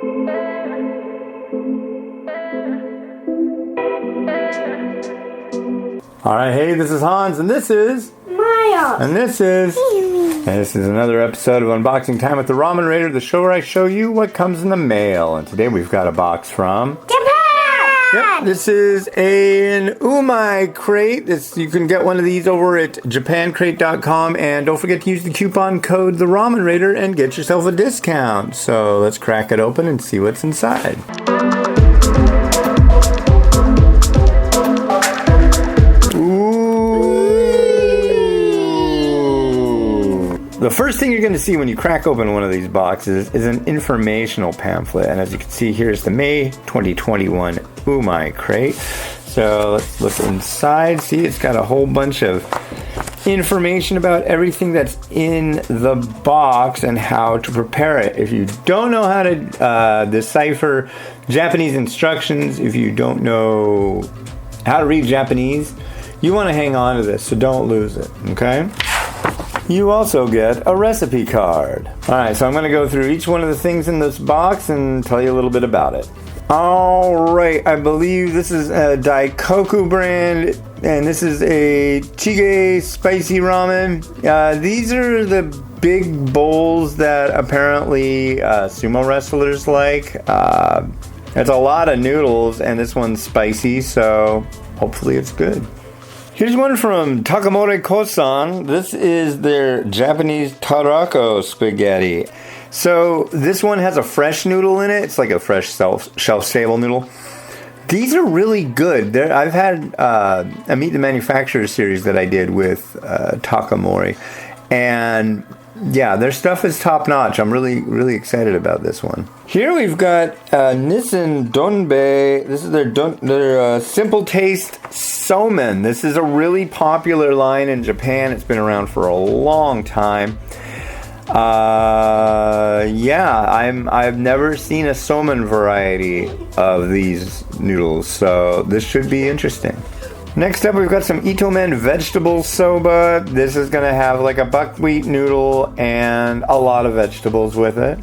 Alright, hey, this is Hans, and this is Maya. And this is another episode of Unboxing Time with the Ramen Raider, the show where I show you what comes in the mail. And today we've got a box from Japan! Yep, this is an Umai crate. You can get one of these over at japancrate.com, and don't forget to use the coupon code the Ramen Raider and get yourself a discount. So let's crack it open and see what's inside. The first thing you're going to see when you crack open one of these boxes is an informational pamphlet. And as you can see, here's the May 2021 Umai crate. So let's look inside. See, it's got a whole bunch of information about everything that's in the box and how to prepare it. If you don't know how to decipher Japanese instructions, if you don't know how to read Japanese, you want to hang on to this, so don't lose it, okay? You also get a recipe card. Alright, so I'm going to go through each one of the things in this box and tell you a little bit about it. Alright, I believe this is a Daikoku brand, and this is a Chige spicy ramen. These are the big bowls that apparently sumo wrestlers like. It's a lot of noodles, and this one's spicy, so hopefully it's good. Here's one from Takamori Kosan. This is their Japanese tarako spaghetti. So this one has a fresh noodle in it. It's like a fresh shelf-stable noodle. These are really good. I've had a Meet the Manufacturer series that I did with Takamori. And yeah, their stuff is top-notch. I'm really, really excited about this one. Here we've got Nissan Donbae. This is their Simple Taste Somen. This is a really popular line in Japan. It's been around for a long time. I've never seen a Somen variety of these noodles, so this should be interesting. Next up, we've got some Man Vegetable Soba. This is going to have like a buckwheat noodle and a lot of vegetables with it.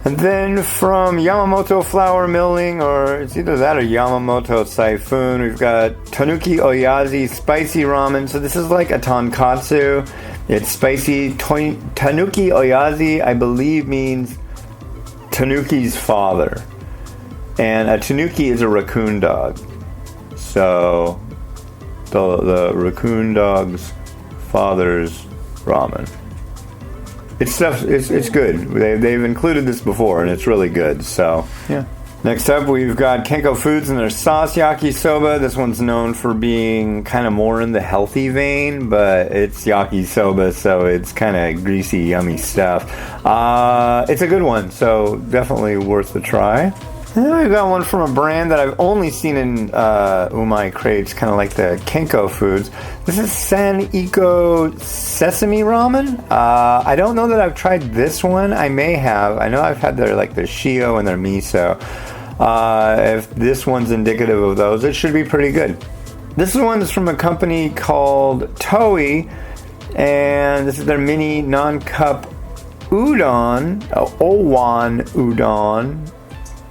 And then from Yamamoto Flour Milling, or it's either that or Yamamoto Siphon, we've got Tanuki Oyazi Spicy Ramen. So this is like a tonkatsu. It's spicy. Tanuki Oyazi, I believe, means Tanuki's father. And a Tanuki is a raccoon dog. So the raccoon dog's father's ramen. It's good. They've included this before, and it's really good. So yeah. Next up, we've got Kenko Foods and their sauce yakisoba. This one's known for being kind of more in the healthy vein, but it's yakisoba, so it's kind of greasy, yummy stuff. It's a good one, so definitely worth the try. And then we've got one from a brand that I've only seen in Umai crates, kind of like the Kenko Foods. This is Iko Sesame Ramen. I don't know that I've tried this one. I may have. I know I've had their shio and their miso. If this one's indicative of those, it should be pretty good. This one is from a company called Toi, and this is their mini non-cup udon, Owan udon.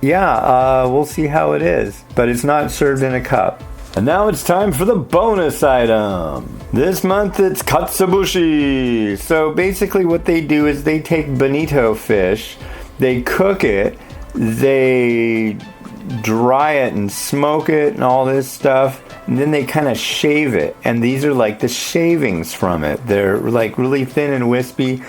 Yeah, we'll see how it is, but it's not served in a cup. And now it's time for the bonus item. This month it's katsuobushi. So basically what they do is they take bonito fish, they cook it, they dry it and smoke it and all this stuff, and then they kind of shave it. And these are like the shavings from it. They're like really thin and wispy.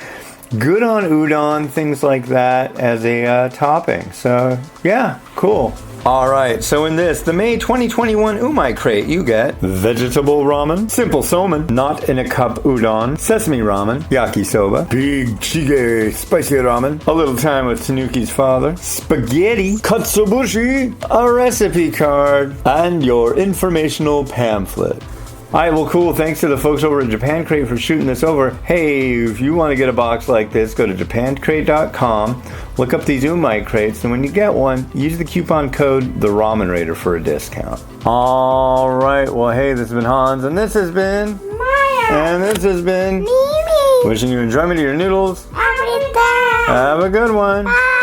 Good on udon, things like that as a topping. So, yeah, cool. Alright, so in the May 2021 Umai crate, you get vegetable ramen, simple somen, not in a cup udon, sesame ramen, yakisoba, big chige spicy ramen, a little time with Tanuki's father, spaghetti, katsuobushi, a recipe card, and your informational pamphlet. Alright, well cool, thanks to the folks over at Japan Crate for shooting this over. Hey, if you want to get a box like this, go to japancrate.com, look up these Umai crates, and when you get one, use the coupon code the Ramen Raider for a discount. Alright, well hey, this has been Hans, and this has been Maya, and this has been Mimi. Wishing you enjoyment of your noodles. Have a good day. Have a good one. Bye.